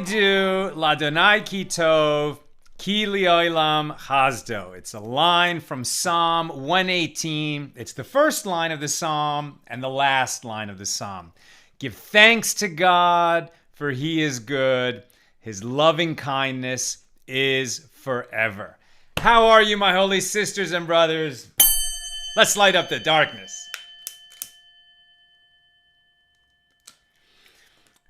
do Ladonai ki tov, ki liolam chazdo. It's a line from Psalm 118. It's the first line of the psalm and the last line of the psalm. Give thanks to God, for he is good. His loving kindness is forever. How are you, my holy sisters and brothers? Let's light up the darkness.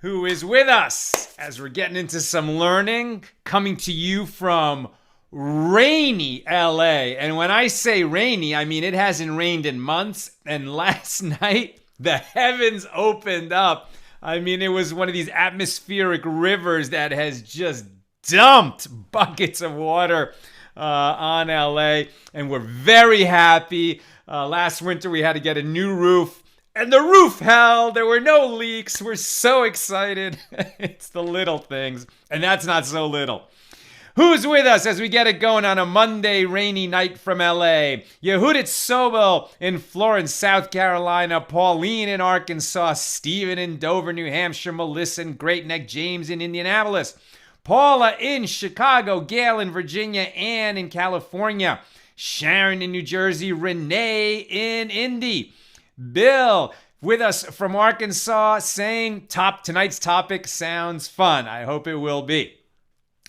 Who is with us as we're getting into some learning, coming to you from rainy LA. And when I say rainy, I mean it hasn't rained in months. And last night, the heavens opened up. I mean, it was one of these atmospheric rivers that has just dumped buckets of water on LA. And we're very happy. Last winter, we had to get a new roof. And the roof held. There were no leaks. We're so excited. It's the little things. And that's not so little. Who's with us as we get it going on a Monday rainy night from LA? Yehudit Sobel in Florence, South Carolina. Pauline in Arkansas. Stephen in Dover, New Hampshire. Melissa in Great Neck. James in Indianapolis. Paula in Chicago. Gail in Virginia. Ann in California. Sharon in New Jersey. Renee in Indy. Bill with us from Arkansas saying tonight's topic sounds fun. I hope it will be.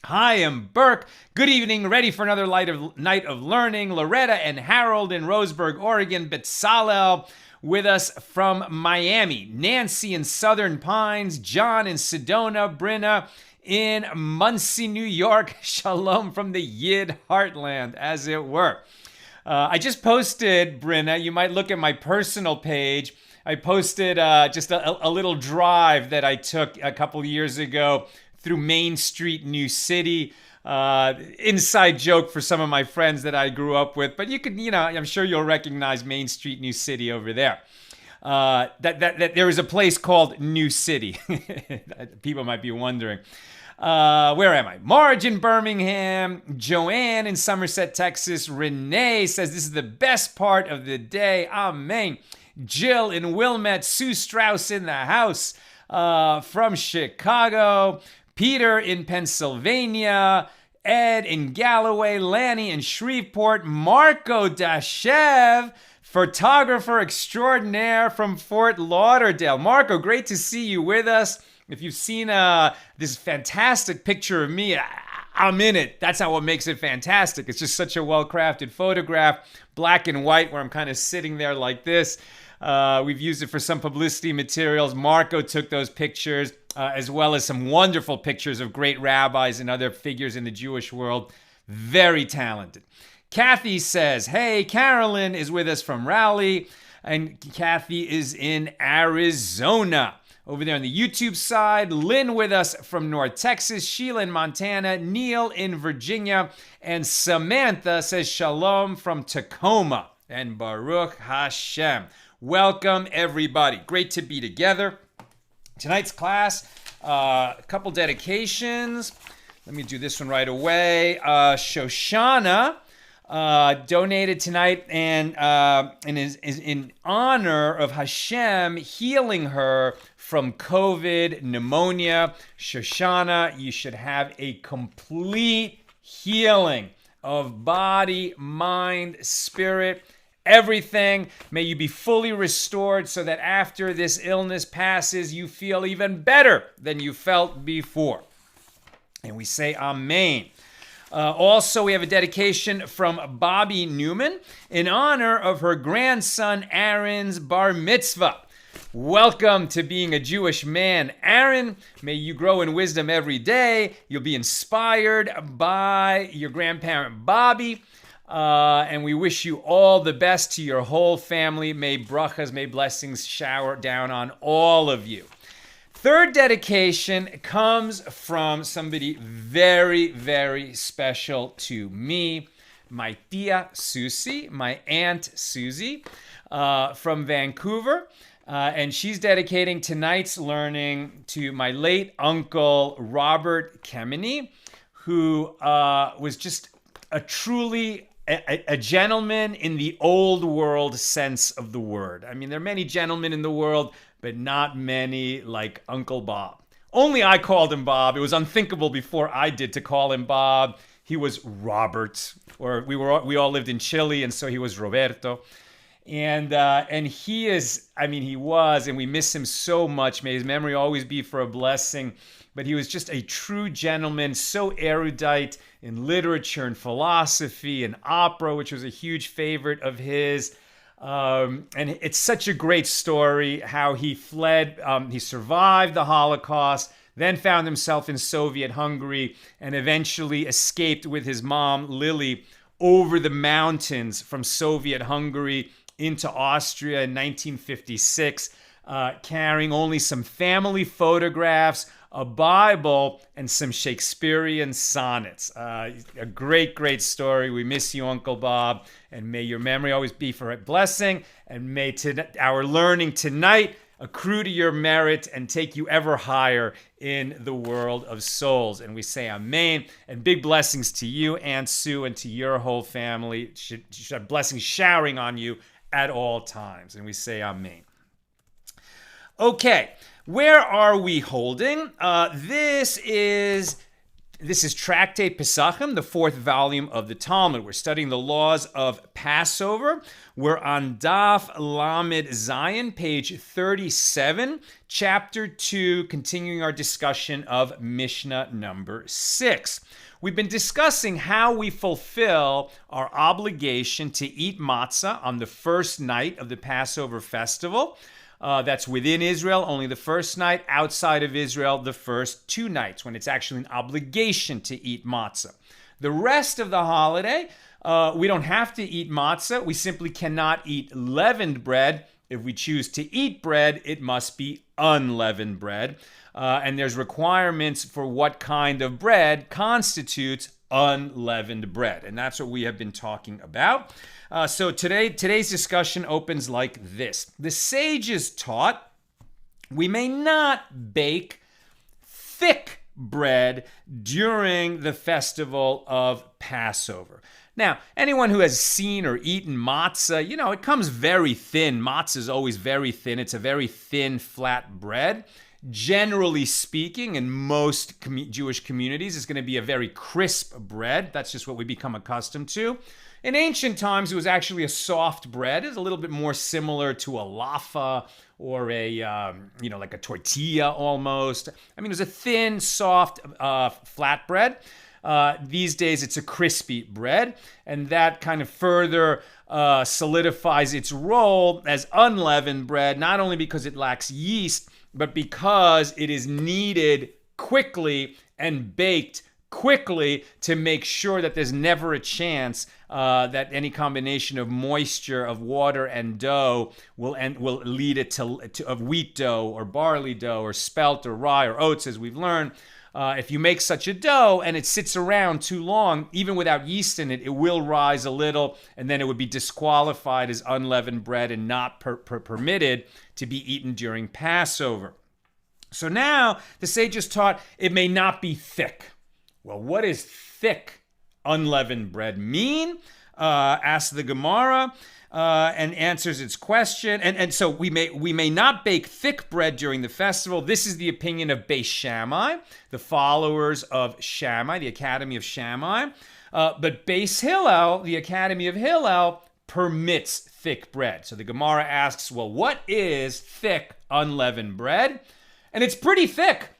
Hi, I'm Burke. Good evening. Ready for another night of learning. Loretta and Harold in Roseburg, Oregon. Betzalel with us from Miami. Nancy in Southern Pines. John in Sedona. Brenna in Muncie, New York. Shalom from the Yid heartland, as it were. I just posted, Brenna, you might look at my personal page. I posted just a little drive that I took a couple years ago through Main Street, New City. Inside joke for some of my friends that I grew up with. But you could, I'm sure you'll recognize Main Street, New City over there. That there is a place called New City. People might be wondering. Where am I? Marge in Birmingham. Joanne in Somerset, Texas. Renee says this is the best part of the day. Amen. Jill in Wilmette. Sue Strauss in the house from Chicago. Peter in Pennsylvania. Ed in Galloway. Lanny in Shreveport. Marco Dashev, photographer extraordinaire from Fort Lauderdale. Marco, great to see you with us. If you've seen this fantastic picture of me, I'm in it. That's not what makes it fantastic. It's just such a well-crafted photograph, black and white, where I'm kind of sitting there like this. We've used it for some publicity materials. Marco took those pictures, as well as some wonderful pictures of great rabbis and other figures in the Jewish world. Very talented. Kathy says, hey, Carolyn is with us from Raleigh, and Kathy is in Arizona. Over there on the YouTube side, Lynn with us from North Texas, Sheila in Montana, Neil in Virginia, and Samantha says shalom from Tacoma. And Baruch Hashem. Welcome, everybody. Great to be together. Tonight's class, a couple dedications. Let me do this one right away. Shoshana donated tonight and is in honor of Hashem healing her from COVID, pneumonia. Shoshana, you should have a complete healing of body, mind, spirit, everything. May you be fully restored so that after this illness passes, you feel even better than you felt before. And we say amen. Also, we have a dedication from Bobby Newman in honor of her grandson Aaron's bar mitzvah. Welcome to being a Jewish man, Aaron. May you grow in wisdom every day. You'll be inspired by your grandparent Bobby. And we wish you all the best to your whole family. May brachas, may blessings shower down on all of you. Third dedication comes from somebody very, very special to me. My tia Susie, my aunt Susie from Vancouver. And she's dedicating tonight's learning to my late uncle, Robert Kemeny, who was just a truly a gentleman in the old world sense of the word. I mean, there are many gentlemen in the world, but not many like Uncle Bob. Only I called him Bob. It was unthinkable before I did to call him Bob. He was Robert, or we all lived in Chile, and so he was Roberto. And he is, I mean, he was, and we miss him so much. May his memory always be for a blessing. But he was just a true gentleman, so erudite in literature and philosophy and opera, which was a huge favorite of his. And it's such a great story how he fled, he survived the Holocaust, then found himself in Soviet Hungary, and eventually escaped with his mom, Lily, over the mountains from Soviet Hungary into Austria in 1956, carrying only some family photographs, a Bible, and some Shakespearean sonnets. A great, great story. We miss you, Uncle Bob, and may your memory always be for a blessing, and may our learning tonight accrue to your merit and take you ever higher in the world of souls. And we say amen, and big blessings to you, Aunt Sue, and to your whole family. Should have blessings showering on you at all times. And we say amen. Okay, where are we holding? This is Tractate Pesachim, the fourth volume of the Talmud. We're studying the laws of Passover. We're on Daf Lamed Zayin, page 37, chapter 2, continuing our discussion of Mishnah number 6. We've been discussing how we fulfill our obligation to eat matzah on the first night of the Passover festival. That's within Israel, only the first night. Outside of Israel, the first 2 nights, when it's actually an obligation to eat matzah. The rest of the holiday, we don't have to eat matzah. We simply cannot eat leavened bread. If we choose to eat bread, it must be unleavened bread. And there's requirements for what kind of bread constitutes unleavened bread. And that's what we have been talking about. So today's discussion opens like this. The sages taught we may not bake thick bread during the festival of Passover. Now, anyone who has seen or eaten matzah, it comes very thin. Matzah is always very thin. It's a very thin, flat bread. Generally speaking, in most Jewish communities, it's going to be a very crisp bread. That's just what we become accustomed to. In ancient times, it was actually a soft bread. It's a little bit more similar to a laffa or like a tortilla almost. I mean, it was a thin, soft, flat bread. These days, it's a crispy bread, and that kind of further solidifies its role as unleavened bread, not only because it lacks yeast, but because it is kneaded quickly and baked quickly to make sure that there's never a chance that any combination of moisture of water and dough will lead it to wheat dough or barley dough or spelt or rye or oats, as we've learned. If you make such a dough and it sits around too long, even without yeast in it, it will rise a little, and then it would be disqualified as unleavened bread and not permitted to be eaten during Passover. So now the sages taught it may not be thick. Well, what does thick unleavened bread mean? Asks the Gemara and answers its question. And so we may not bake thick bread during the festival. This is the opinion of Beis Shammai, the followers of Shammai, the Academy of Shammai. But Beis Hillel, the Academy of Hillel, permits thick bread. So the Gemara asks, well, what is thick unleavened bread? And it's pretty thick.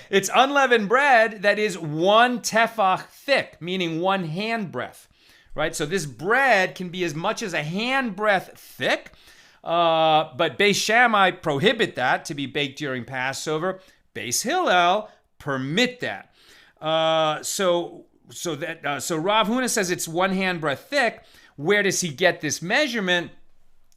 It's unleavened bread that is 1 tefach thick, meaning 1 handbreadth, right? So this bread can be as much as a handbreadth thick, but Beis Shammai prohibit that to be baked during Passover. Beis Hillel permit that. So Rav Huna says it's 1 handbreadth thick. Where does he get this measurement?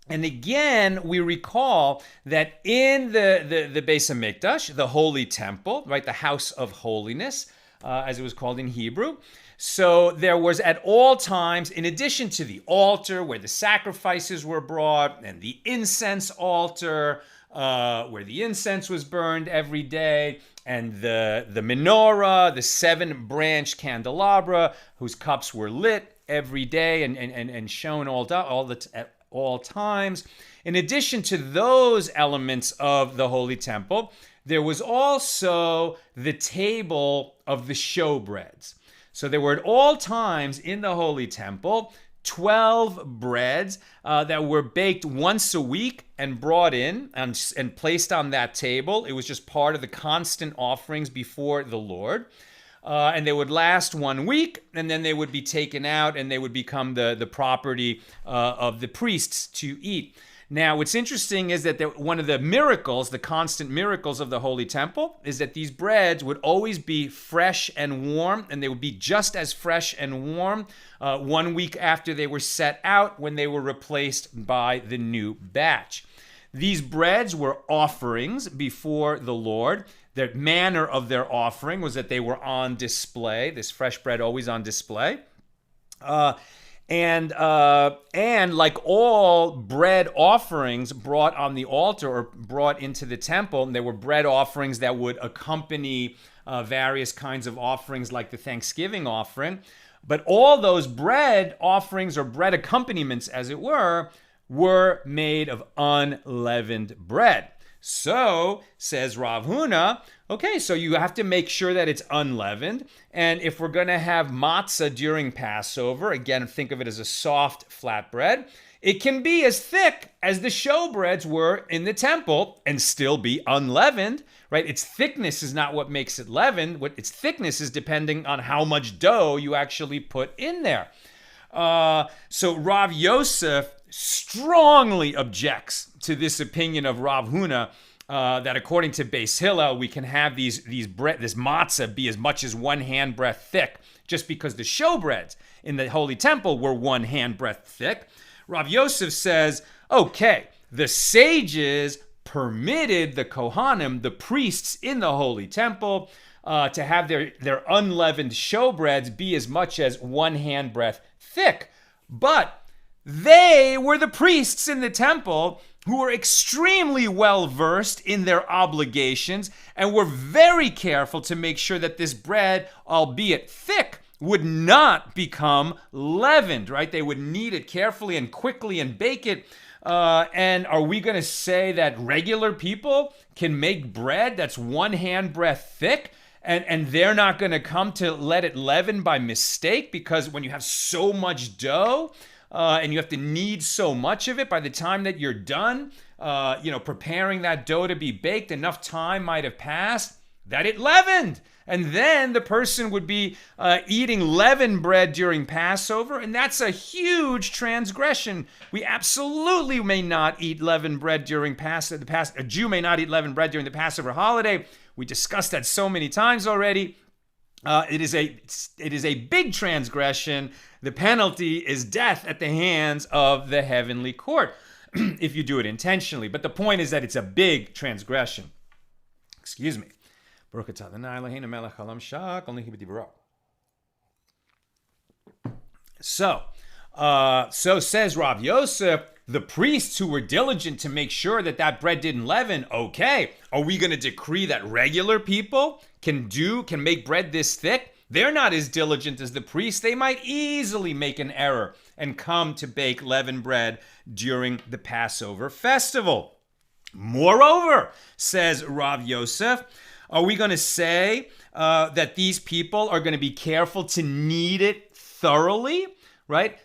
And again, we recall that in the Beis Hamikdash, the Holy Temple, right, the House of Holiness, as it was called in Hebrew. So there was at all times, in addition to the altar where the sacrifices were brought, and the incense altar where the incense was burned every day, and the menorah, the 7-branch candelabra whose cups were lit every day and shown at all times. In addition to those elements of the Holy Temple, there was also the table of the showbreads. So there were at all times in the Holy Temple 12 breads that were baked once a week and brought in and placed on that table. It was just part of the constant offerings before the Lord. And they would last 1 week, and then they would be taken out, and they would become the property of the priests to eat. Now, what's interesting is that one of the miracles, the constant miracles of the Holy Temple, is that these breads would always be fresh and warm, and they would be just as fresh and warm 1 week after they were set out, when they were replaced by the new batch. These breads were offerings before the Lord. The manner of their offering was that they were on display, this fresh bread always on display. And like all bread offerings brought on the altar or brought into the temple, there were bread offerings that would accompany various kinds of offerings like the Thanksgiving offering. But all those bread offerings or bread accompaniments, as it were made of unleavened bread. So, says Rav Huna, okay, so you have to make sure that it's unleavened. And if we're going to have matzah during Passover, again, think of it as a soft flatbread, it can be as thick as the showbreads were in the temple and still be unleavened, right? Its thickness is not what makes it leavened. What its thickness is depending on how much dough you actually put in there. So Rav Yosef strongly objects to this opinion of Rav Huna that according to Beis Hillel, we can have this matzah be as much as 1 handbreadth thick just because the showbreads in the Holy Temple were 1 handbreadth thick. Rav Yosef says, okay, the sages permitted the Kohanim, the priests in the Holy Temple, to have their unleavened showbreads be as much as 1 handbreadth thick. But they were the priests in the temple who were extremely well versed in their obligations and were very careful to make sure that this bread, albeit thick, would not become leavened, right? They would knead it carefully and quickly and bake it. And are we going to say that regular people can make bread that's 1 handbreadth thick? And they're not going to come to let it leaven by mistake? Because when you have so much dough, and you have to knead so much of it, by the time that you're done, preparing that dough to be baked, enough time might have passed that it leavened. And then the person would be eating leavened bread during Passover, and that's a huge transgression. We absolutely may not eat leavened bread during Passover. A Jew may not eat leavened bread during the Passover holiday. We discussed that so many times already. It is a big transgression. The penalty is death at the hands of the heavenly court if you do it intentionally. But the point is that it's a big transgression. Excuse me. So says Rav Yosef, the priests who were diligent to make sure that bread didn't leaven, okay, are we going to decree that regular people can make bread this thick? They're not as diligent as the priests. They might easily make an error and come to bake leavened bread during the Passover festival. Moreover, says Rav Yosef, are we going to say that these people are going to be careful to knead it thoroughly, right?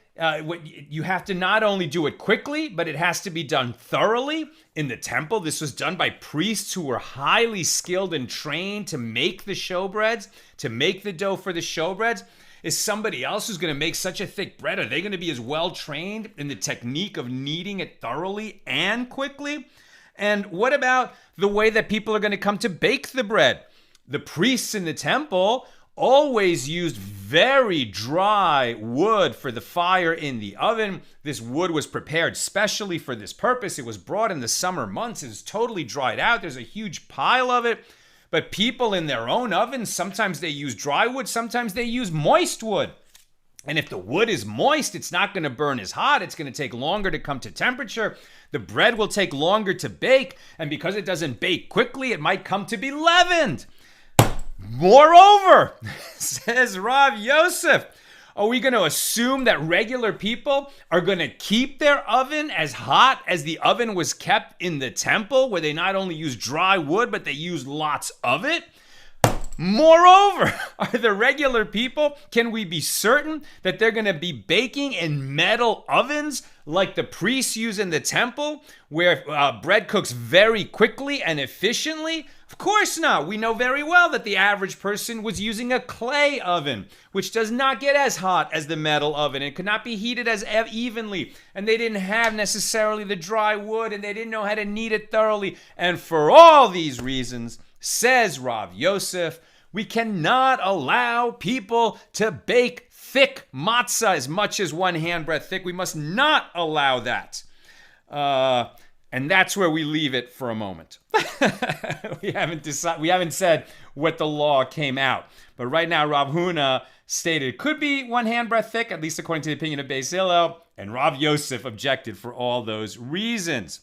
You have to not only do it quickly, but it has to be done thoroughly. In the temple, this was done by priests who were highly skilled and trained to make the showbreads, to make the dough for the showbreads. Is somebody else who's going to make such a thick bread, are they going to be as well trained in the technique of kneading it thoroughly and quickly? And what about the way that people are going to come to bake the bread? The priests in the temple always used very dry wood for the fire in the oven. This wood was prepared specially for this purpose. It was brought in the summer months. It was totally dried out. There's a huge pile of it. But people in their own ovens, sometimes they use dry wood, sometimes they use moist wood. And if the wood is moist, it's not going to burn as hot. It's going to take longer to come to temperature. The bread will take longer to bake. And because it doesn't bake quickly, it might come to be leavened. Moreover, says Rav Yosef, Are we going to assume that regular people are going to keep their oven as hot as the oven was kept in the temple, where they not only use dry wood, but they use lots of it? Moreover, are the regular people, can we be certain that they're going to be baking in metal ovens like the priests use in the temple, where bread cooks very quickly and efficiently? Of course not. We know very well that the average person was using a clay oven, which does not get as hot as the metal oven. It could not be heated as evenly, and they didn't have necessarily the dry wood, and they didn't know how to knead it thoroughly. And for all these reasons, says Rav Yosef, we cannot allow people to bake thick matzah as much as one handbreadth thick. We must not allow that. And that's where we leave it for a moment. We haven't said what the law came out. But right now, Rav Huna stated it could be one handbreadth thick, at least according to the opinion of Beis Hillel, and Rav Yosef objected for all those reasons.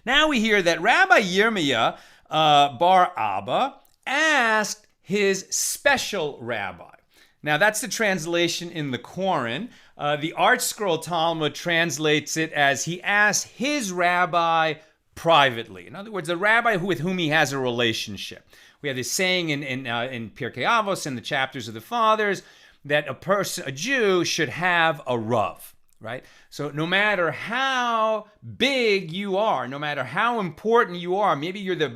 Now we hear that Rabbi Yirmiyah Bar Abba asked his special rabbi. Now that's the translation in the Koran. The Art Scroll Talmud translates it as he asked his rabbi privately. In other words, the rabbi with whom he has a relationship. We have this saying in Pirkei Avos, in the chapters of the fathers, that a Jew should have a rav. Right? So no matter how big you are, no matter how important you are, maybe you're the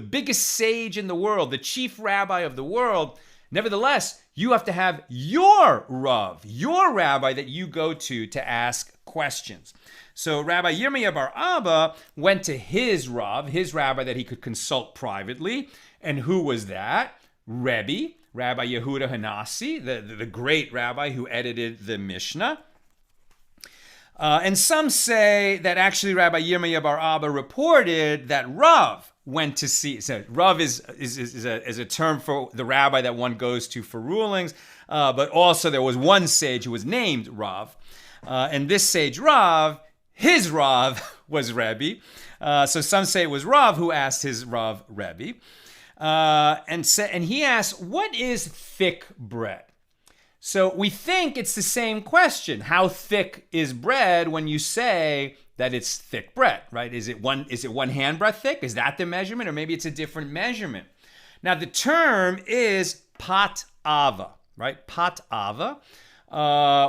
biggest sage in the world, the chief rabbi of the world, nevertheless, you have to have your rav, your rabbi that you go to ask questions. So Rabbi Yirmiyah Bar Abba went to his rav, his rabbi that he could consult privately. And who was that? Rabbi Yehuda Hanasi, the great rabbi who edited the Mishna. And some say that actually Rabbi Yirmiyah Bar Abba reported that Rav went to see. So Rav is a term for the rabbi that one goes to for rulings, but also there was one sage who was named Rav, and this sage Rav, his Rav was Rebbe. So some say it was Rav who asked his Rav Rebbe, and he asked, "What is thick bread?" So we think it's the same question. How thick is bread when you say that it's thick bread, right? Is it one handbreadth thick? Is that the measurement? Or maybe it's a different measurement. Now the term is pat ava, right? Pat ava,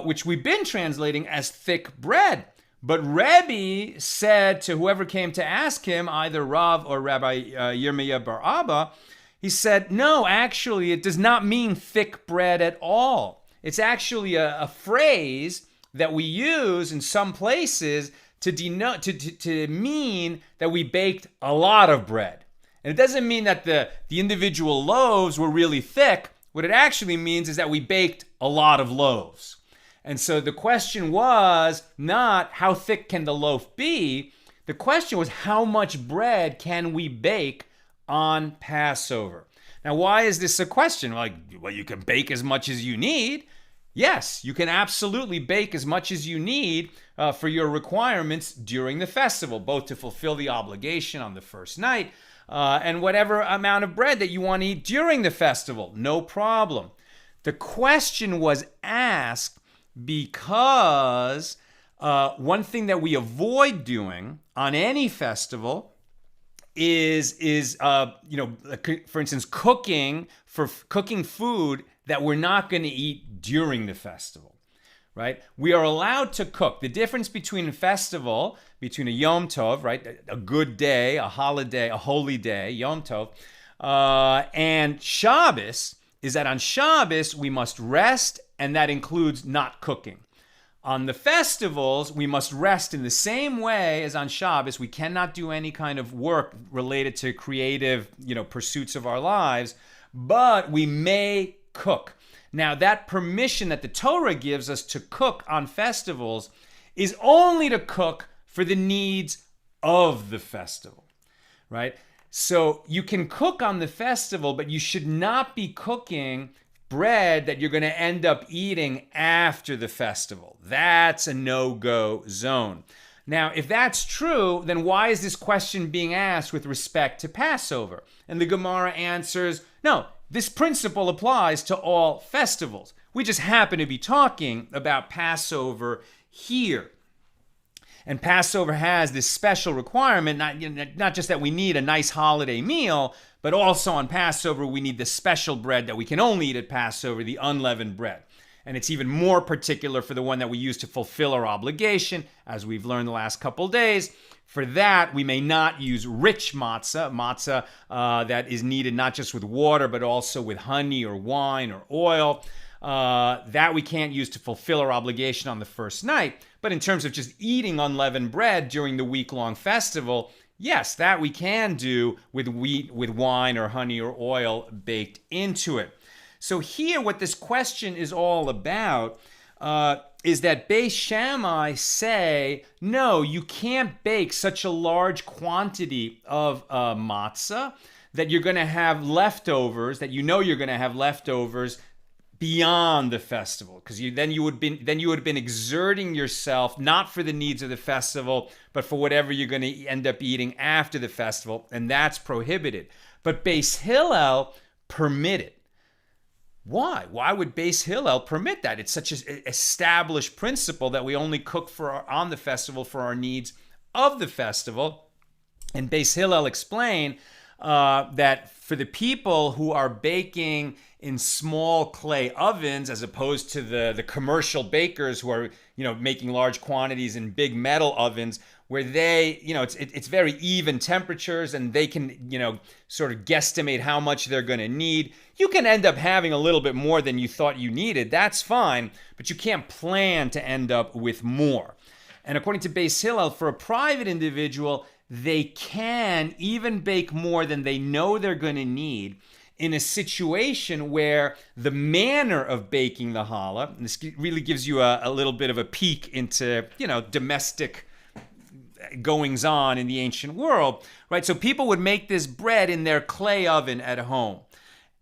which we've been translating as thick bread. But Rebbe said to whoever came to ask him, either Rav or Rabbi Yirmiyah Bar Abba, he said, no, actually, it does not mean thick bread at all. It's actually a phrase that we use in some places to denote, to mean that we baked a lot of bread. And it doesn't mean that the individual loaves were really thick. What it actually means is that we baked a lot of loaves. And so the question was not how thick can the loaf be? The question was how much bread can we bake on Passover? Now, why is this a question? Well, you can bake as much as you need. Yes, you can absolutely bake as much as you need for your requirements during the festival, both to fulfill the obligation on the first night and whatever amount of bread that you want to eat during the festival. No problem. The question was asked because one thing that we avoid doing on any festival is for instance, cooking food that we're not going to eat during the festival, right? We are allowed to cook. The difference between a festival, between a Yom Tov, right, a good day, a holiday, a holy day, Yom Tov, and Shabbos, is that on Shabbos we must rest, and that includes not cooking. On the festivals, we must rest in the same way as on Shabbos. We cannot do any kind of work related to creative, pursuits of our lives, but we may cook. Now, that permission that the Torah gives us to cook on festivals is only to cook for the needs of the festival, right? So you can cook on the festival, but you should not be cooking bread that you're going to end up eating after the festival. That's a no-go zone. Now, if that's true, then why is this question being asked with respect to Passover? And the Gemara answers, no, this principle applies to all festivals. We just happen to be talking about Passover here. And Passover has this special requirement, not just that we need a nice holiday meal, but also on Passover, we need the special bread that we can only eat at Passover, the unleavened bread. And it's even more particular for the one that we use to fulfill our obligation, as we've learned the last couple days. For that, we may not use rich matzah that is needed not just with water, but also with honey or wine or oil. That we can't use to fulfill our obligation on the first night. But in terms of just eating unleavened bread during the week-long festival, yes, that we can do with wheat, with wine or honey or oil baked into it. So here, what this question is all about is that Beis Shammai say, no, you can't bake such a large quantity of matzah that you're going to have leftovers, that you know you're going to have leftovers beyond the festival, because then you would have been exerting yourself not for the needs of the festival, but for whatever you're going to end up eating after the festival, and that's prohibited. But Beis Hillel permitted. Why? Why would Beis Hillel permit that? It's such an established principle that we only cook on the festival for our needs of the festival. And Beis Hillel explained that for the people who are baking in small clay ovens, as opposed to the commercial bakers who are making large quantities in big metal ovens, where they it's very even temperatures and they can sort of guesstimate how much they're going to need. You can end up having a little bit more than you thought you needed. That's fine, but you can't plan to end up with more. And according to Beis Hillel, for a private individual, they can even bake more than they know they're going to need in a situation where the manner of baking the challah, and this really gives you a little bit of a peek into domestic goings on in the ancient world, right? So people would make this bread in their clay oven at home.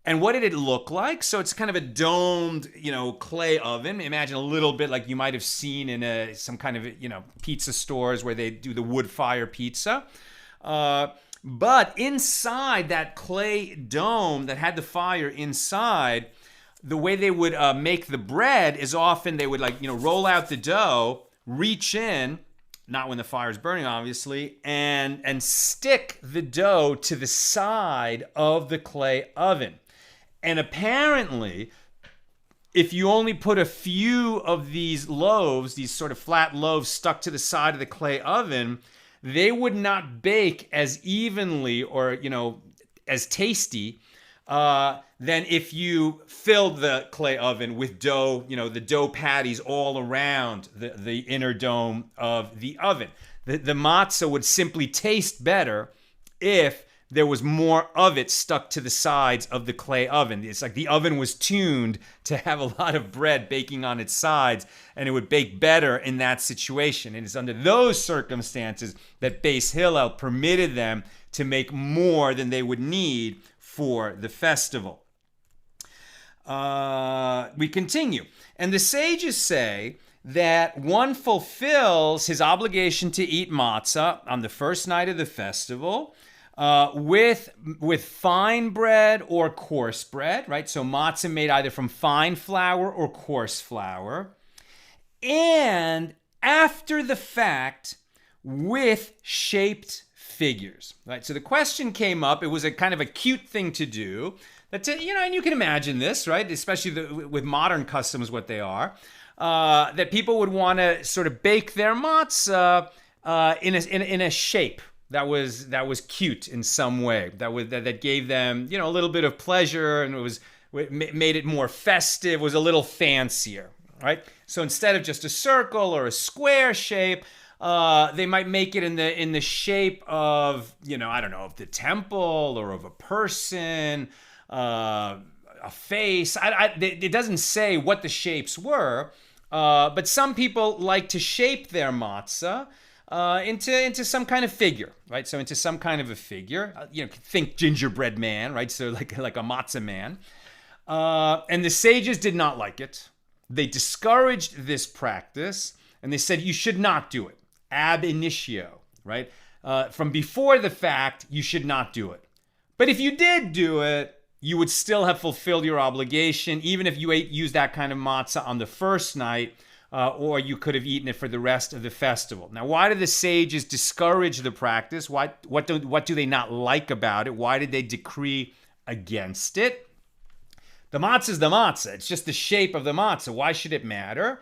And what did it look like? So it's kind of a domed, clay oven. Imagine a little bit like you might have seen in some kind of, pizza stores where they do the wood fire pizza. But inside that clay dome that had the fire inside, the way they would make the bread is often they would roll out the dough, reach in, not when the fire is burning, obviously, and stick the dough to the side of the clay oven. And apparently, if you only put a few of these loaves, these sort of flat loaves stuck to the side of the clay oven, they would not bake as evenly or, as tasty than if you filled the clay oven with dough, the dough patties all around the inner dome of the oven. The matzah would simply taste better if there was more of it stuck to the sides of the clay oven. It's like the oven was tuned to have a lot of bread baking on its sides, and it would bake better in that situation. And it's under those circumstances that Beis Hillel permitted them to make more than they would need for the festival. We continue. And the sages say that one fulfills his obligation to eat matzah on the first night of the festival with fine bread or coarse bread, right? So matzah made either from fine flour or coarse flour. And after the fact, with shaped figures, right? So the question came up. It was a kind of a cute thing to do. And you can imagine this, right? Especially with modern customs, what they are, that people would want to sort of bake their matzah in a shape that was cute in some way, that gave them a little bit of pleasure, and it made it more festive, was a little fancier, right? So instead of just a circle or a square shape, they might make it in the shape of of the temple or of a person, a face. It doesn't say what the shapes were, but some people like to shape their matzah into some kind of figure, right? So into some kind of a figure, think gingerbread man, right? So like a matzah man. And the sages did not like it. They discouraged this practice, and they said you should not do it. Ab initio, right? From before the fact, you should not do it. But if you did do it, you would still have fulfilled your obligation, even if you used that kind of matzah on the first night, or you could have eaten it for the rest of the festival. Now, why do the sages discourage the practice? What do they not like about it? Why did they decree against it? The matzah is the matzah. It's just the shape of the matzah. Why should it matter?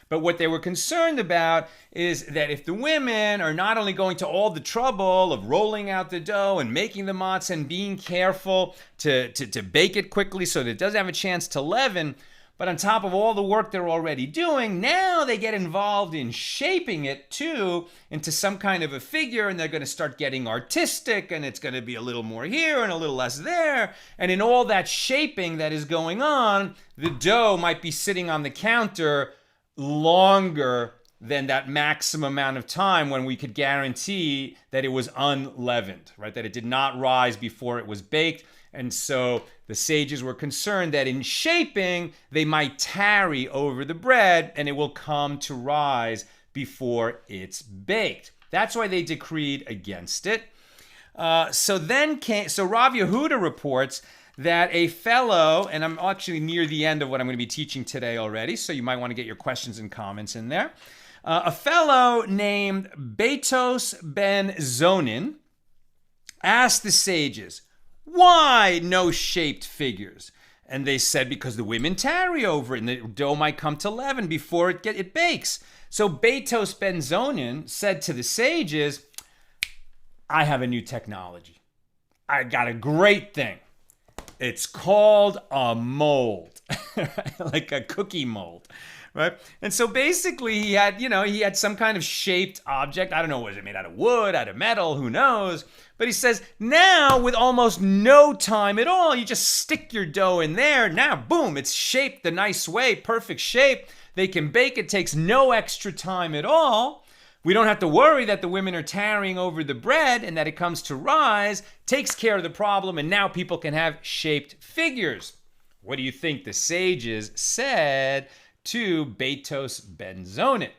But what they were concerned about is that if the women are not only going to all the trouble of rolling out the dough and making the matzah and being careful to bake it quickly so that it doesn't have a chance to leaven, but on top of all the work they're already doing, now they get involved in shaping it too into some kind of a figure, and they're going to start getting artistic, and it's going to be a little more here and a little less there. And in all that shaping that is going on, the dough might be sitting on the counter longer than that maximum amount of time when we could guarantee that it was unleavened, right? That it did not rise before it was baked. And so the sages were concerned that in shaping, they might tarry over the bread and it will come to rise before it's baked. That's why they decreed against it. So Rav Yehuda reports that a fellow, and I'm actually near the end of what I'm going to be teaching today already, so you might want to get your questions and comments in there. A fellow named Beitos ben Zonin asked the sages, why no shaped figures? And they said, because the women tarry over it and the dough might come to leaven before it bakes. So Beitos ben Zonin said to the sages, I have a new technology. I got a great thing. It's called a mold, like a cookie mold, right? And so basically he had some kind of shaped object. I don't know, was it made out of wood, out of metal, who knows? But he says, now with almost no time at all, you just stick your dough in there. Now, boom, it's shaped the nice way, perfect shape. They can bake it, takes no extra time at all. We don't have to worry that the women are tarrying over the bread and that it comes to rise, takes care of the problem, and now people can have shaped figures. What do you think the sages said to Beitos ben Zonin?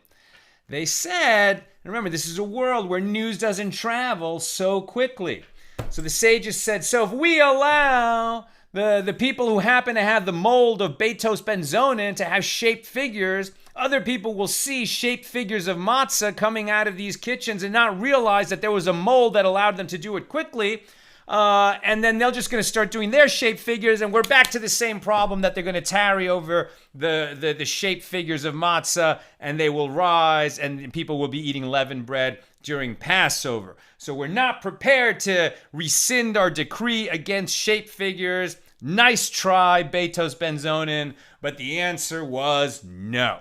They said, remember, this is a world where news doesn't travel so quickly. So the sages said, so if we allow the people who happen to have the mold of Beitos ben Zonin to have shaped figures, other people will see shaped figures of matzah coming out of these kitchens and not realize that there was a mold that allowed them to do it quickly. And then they're just going to start doing their shaped figures, and we're back to the same problem that they're going to tarry over the shaped figures of matzah, and they will rise, and people will be eating leavened bread during Passover. So we're not prepared to rescind our decree against shaped figures. Nice try, Beitos ben Zonin, but the answer was no.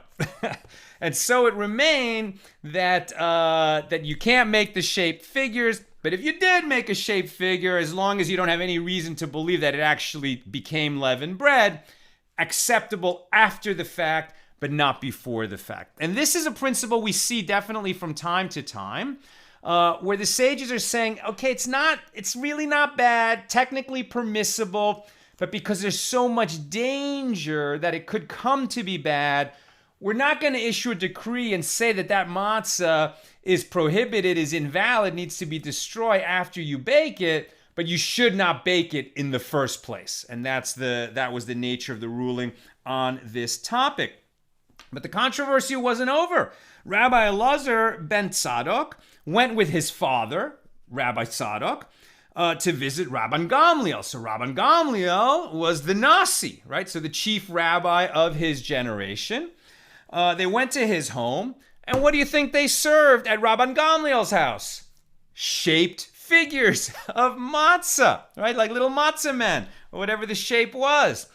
And so it remained that you can't make the shaped figures, but if you did make a shaped figure, as long as you don't have any reason to believe that it actually became leavened bread, acceptable after the fact, but not before the fact. And this is a principle we see definitely from time to time, where the sages are saying, okay, it's really not bad, technically permissible, but because there's so much danger that it could come to be bad, we're not going to issue a decree and say that matzah is prohibited, is invalid, needs to be destroyed after you bake it, but you should not bake it in the first place. And that was the nature of the ruling on this topic. But the controversy wasn't over. Rabbi Elazar ben Tzadok went with his father, Rabbi Tzadok, to visit Rabban Gamliel. So Rabban Gamliel was the Nasi, right? So the chief rabbi of his generation. They went to his home, and what do you think they served at Rabban Gamliel's house? Shaped figures of matzah, right? Like little matzah men, or whatever the shape was.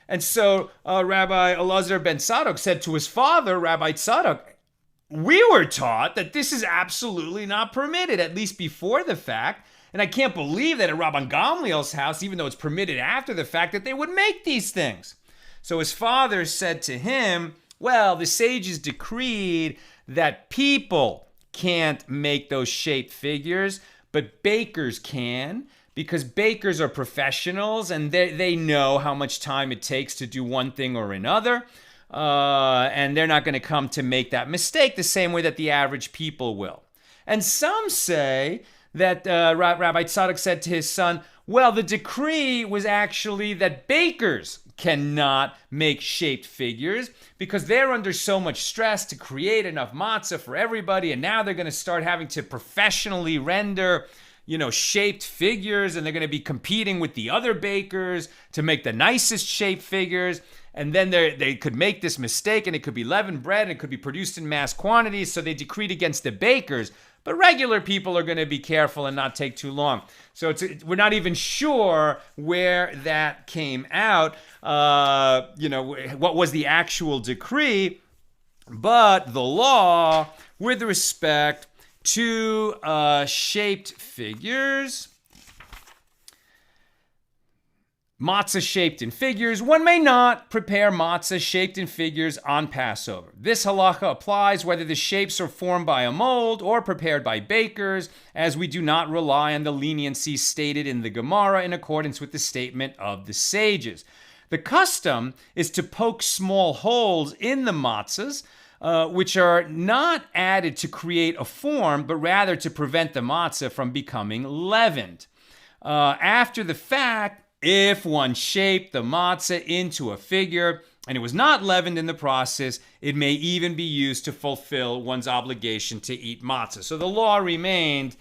And so Rabbi Elazar ben Tzadok said to his father, Rabbi Tzadok, we were taught that this is absolutely not permitted, at least before the fact. And I can't believe that at Rabban Gamliel's house, even though it's permitted after the fact, that they would make these things. So his father said to him, well, the sages decreed that people can't make those shaped figures, but bakers can, because bakers are professionals and they know how much time it takes to do one thing or another. And they're not going to come to make that mistake the same way that the average people will. And some say that Rabbi Tzadok said to his son, Well, the decree was actually that bakers cannot make shaped figures because they're under so much stress to create enough matzah for everybody, and now they're going to start having to professionally render shaped figures, and they're going to be competing with the other bakers to make the nicest shaped figures. And then they could make this mistake, and it could be leavened bread, and it could be produced in mass quantities, so they decreed against the bakers. But regular people are going to be careful and not take too long. So we're not even sure where that came out, what was the actual decree. But the law with respect to shaped figures, matzah shaped in figures, one may not prepare matzah shaped in figures on Passover. This halacha applies whether the shapes are formed by a mold or prepared by bakers, as we do not rely on the leniency stated in the Gemara in accordance with the statement of the sages. The custom is to poke small holes in the matzahs, which are not added to create a form, but rather to prevent the matzah from becoming leavened. After the fact, if one shaped the matzah into a figure and it was not leavened in the process, it may even be used to fulfill one's obligation to eat matzah. So the law remained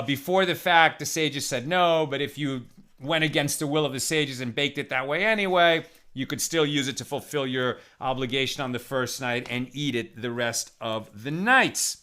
before the fact. The sages said no, but if you went against the will of the sages and baked it that way anyway, you could still use it to fulfill your obligation on the first night and eat it the rest of the nights.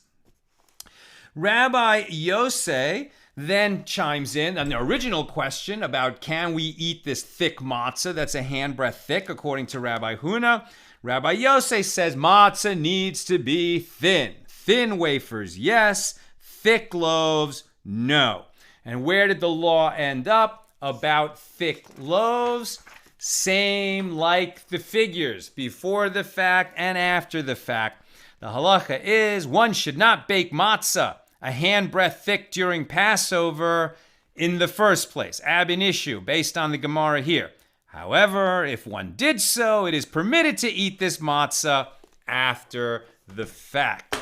Rabbi Yosei then chimes in on the original question about can we eat this thick matzah that's a handbreadth thick, according to Rabbi Huna. Rabbi Yosei says matzah needs to be thin. Thin wafers, yes. Thick loaves, no. And where did the law end up about thick loaves? Same like the figures, before the fact and after the fact. The halacha is one should not bake matzah a handbreadth thick during Passover in the first place. Ab initio, based on the Gemara here. However, if one did so, it is permitted to eat this matzah after the fact.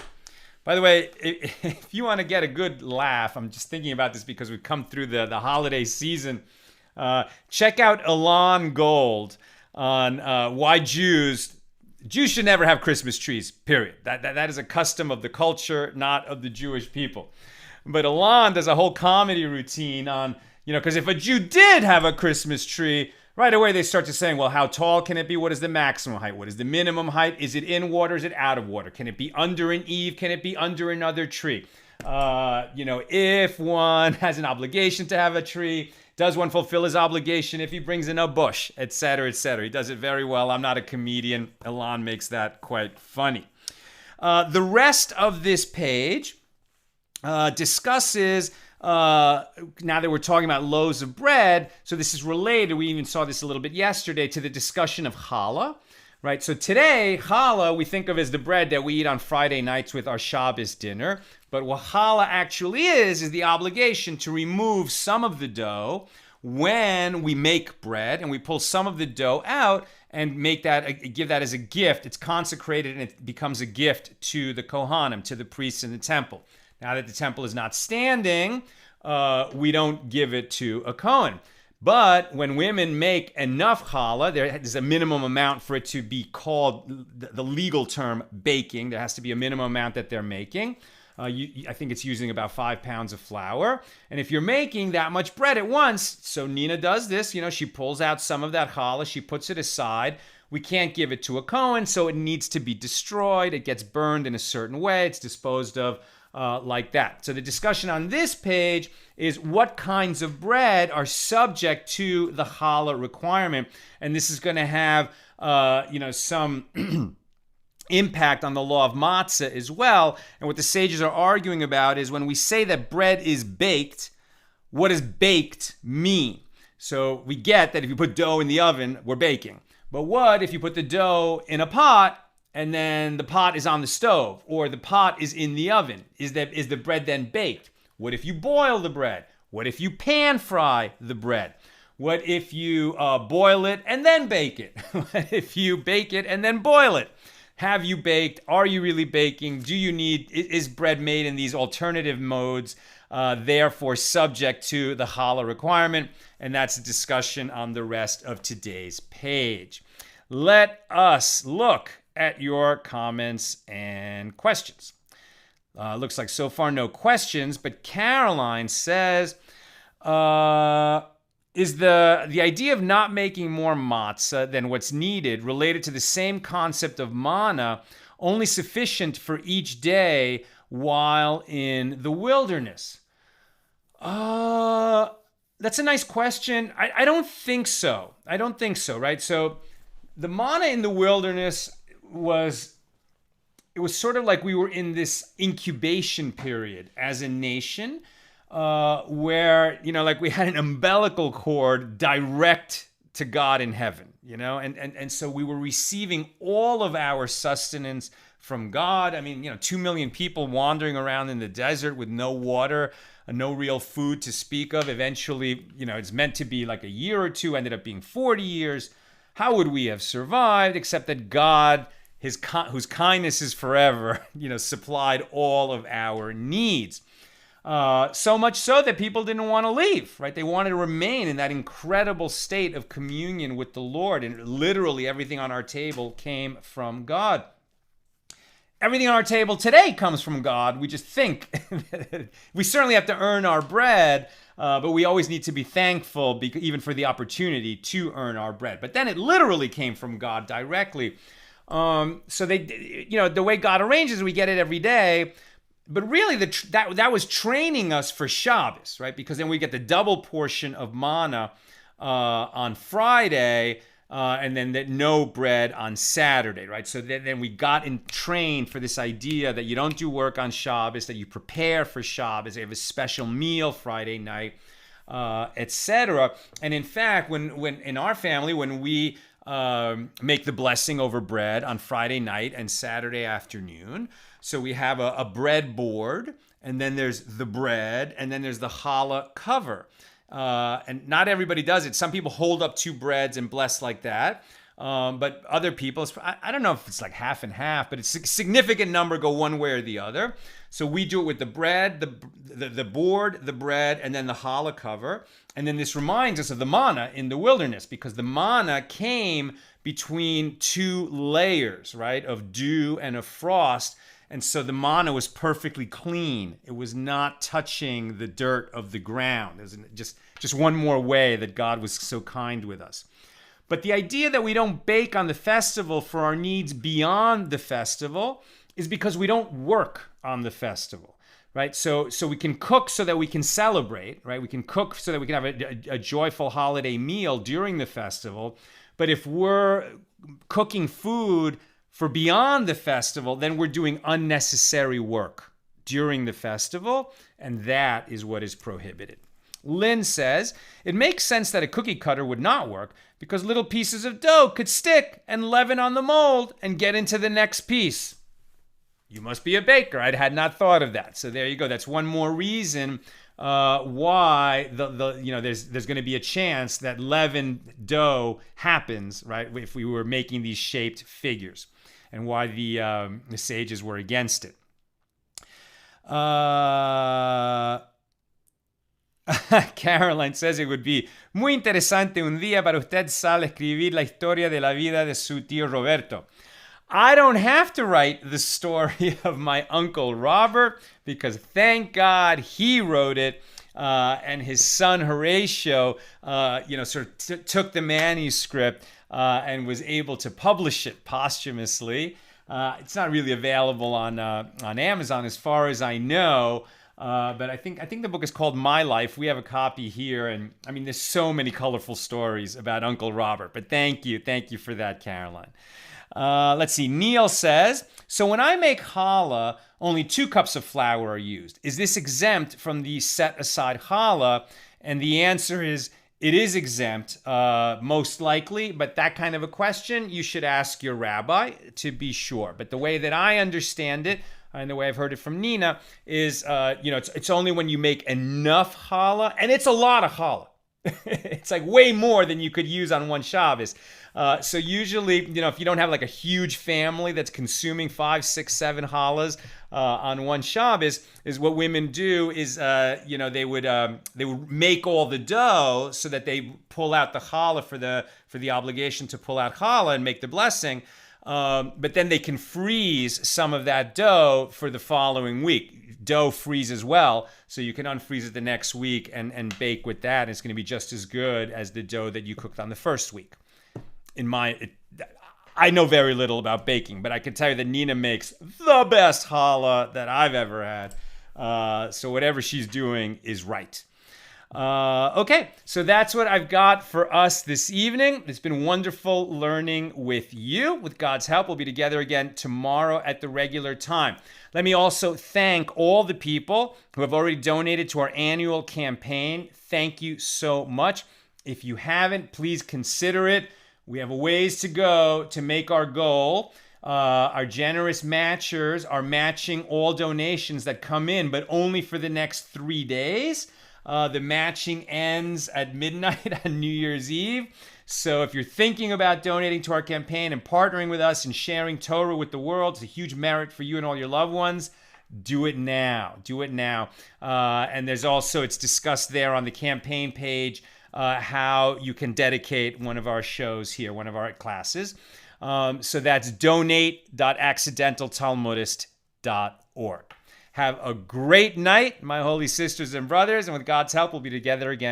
By the way, if you want to get a good laugh, I'm just thinking about this because we've come through the holiday season. Check out Elon Gold on why Jews should never have Christmas trees, period. That is a custom of the culture, not of the Jewish people. But Elon does a whole comedy routine on, because if a Jew did have a Christmas tree, right away they start to saying, well, how tall can it be? What is the maximum height? What is the minimum height? Is it in water? Is it out of water? Can it be under an eave? Can it be under another tree? If one has an obligation to have a tree, does one fulfill his obligation if he brings in a bush, etc., etc.? He does it very well. I'm not a comedian. Elon makes that quite funny. The rest of this page discusses, now that we're talking about loaves of bread, so this is related, we even saw this a little bit yesterday, to the discussion of challah. Right, so today, challah we think of as the bread that we eat on Friday nights with our Shabbos dinner. But what challah actually is the obligation to remove some of the dough when we make bread, and we pull some of the dough out and give that as a gift. It's consecrated and it becomes a gift to the Kohanim, to the priests in the temple. Now that the temple is not standing, we don't give it to a Kohen. But when women make enough challah, there's a minimum amount for it to be called the legal term baking. There has to be a minimum amount that they're making. I think it's using about 5 pounds of flour. And if you're making that much bread at once, so Nina does this, she pulls out some of that challah, she puts it aside. We can't give it to a Kohen, so it needs to be destroyed. It gets burned in a certain way. It's disposed of like that. So the discussion on this page is what kinds of bread are subject to the challah requirement. And this is going to have, some impact on the law of matzah as well. And what the sages are arguing about is when we say that bread is baked, what does baked mean? So we get that if you put dough in the oven, we're baking. But what if you put the dough in a pot and then the pot is on the stove, or the pot is in the oven? Is the bread then baked? What if you boil the bread? What if you pan fry the bread? What if you boil it and then bake it? What if you bake it and then boil it? Have you baked? Are you really baking? Is bread made in these alternative modes? therefore subject to the challah requirement. And that's a discussion on the rest of today's page. Let us look at your comments and questions. Looks like so far no questions, but Caroline says, is the idea of not making more matzah than what's needed related to the same concept of manna, only sufficient for each day while in the wilderness? That's a nice question. I don't think so. Right? So the manna in the wilderness was sort of like we were in this incubation period as a nation, where, like we had an umbilical cord direct to God in heaven, and so we were receiving all of our sustenance from God. 2 million people wandering around in the desert with no water, no real food to speak of. Eventually, it's meant to be like a year or two, ended up being 40 years. How would we have survived except that God, whose kindness is forever, supplied all of our needs? So much so that people didn't want to leave, right? They wanted to remain in that incredible state of communion with the Lord. And literally everything on our table came from God. Everything on our table today comes from God. We just think we certainly have to earn our bread, but we always need to be thankful, even for the opportunity to earn our bread. But then it literally came from God directly. So the way God arranges, we get it every day. But really, that was training us for Shabbos, right? Because then we get the double portion of manna on Friday, and then no bread on Saturday, right? So then we got trained for this idea that you don't do work on Shabbos, that you prepare for Shabbos, you have a special meal Friday night, etc. And in fact, when in our family, when we make the blessing over bread on Friday night and Saturday afternoon, so we have a bread board, and then there's the bread, and then there's the challah cover. And not everybody does it. Some people hold up 2 breads and bless like that. But other people, I don't know if it's like half and half, but it's a significant number go one way or the other. So we do it with the bread, the board, the bread, and then the challah cover. And then this reminds us of the manna in the wilderness, because the manna came between 2 layers, right, of dew and of frost. And so the manna was perfectly clean. It was not touching the dirt of the ground. It was just one more way that God was so kind with us. But the idea that we don't bake on the festival for our needs beyond the festival is because we don't work on the festival, right? So we can cook so that we can celebrate, right? We can cook so that we can have a joyful holiday meal during the festival. But if we're cooking food for beyond the festival, then we're doing unnecessary work during the festival, and that is what is prohibited. Lynn says, it makes sense that a cookie cutter would not work because little pieces of dough could stick and leaven on the mold and get into the next piece. You must be a baker. I had not thought of that. So there you go. That's one more reason why there's going to be a chance that leavened dough happens, right? If we were making these shaped figures, and why the sages were against it. Caroline says it would be muy interesante un día para usted Sal escribir la historia de la vida de su tío Roberto. I don't have to write the story of my Uncle Robert, because thank God he wrote it, and his son Horatio, took the manuscript and was able to publish it posthumously. It's not really available on Amazon as far as I know, but I think the book is called My Life. We have a copy here, and there's so many colorful stories about Uncle Robert. But thank you for that, Caroline. Let's see. Neil says, so when I make challah, only 2 cups of flour are used. Is this exempt from the set aside challah? And the answer is, it is exempt, most likely, but that kind of a question you should ask your rabbi to be sure. But the way that I understand it, and the way I've heard it from Nina, is it's only when you make enough challah, and it's a lot of challah. It's like way more than you could use on one Shabbos. So usually, if you don't have like a huge family that's consuming 5, 6, 7 challahs on one Shabbos, is what women do is, they would make all the dough so that they pull out the challah for the obligation to pull out challah and make the blessing. But then they can freeze some of that dough for the following week. Dough freezes well, so you can unfreeze it the next week and bake with that. It's going to be just as good as the dough that you cooked on the first week. I know very little about baking, but I can tell you that Nina makes the best challah that I've ever had. So whatever she's doing is right. Okay, so that's what I've got for us this evening. It's been wonderful learning with you. With God's help, we'll be together again tomorrow at the regular time. Let me also thank all the people who have already donated to our annual campaign. Thank you so much. If you haven't, please consider it. We have a ways to go to make our goal. Our generous matchers are matching all donations that come in, but only for the next 3 days. The matching ends at midnight on New Year's Eve. So if you're thinking about donating to our campaign and partnering with us and sharing Torah with the world, it's a huge merit for you and all your loved ones. Do it now. Do it now. And there's also, it's discussed there on the campaign page, how you can dedicate one of our shows here, one of our classes. So that's donate.accidentaltalmudist.org. Have a great night, my holy sisters and brothers, and with God's help, we'll be together again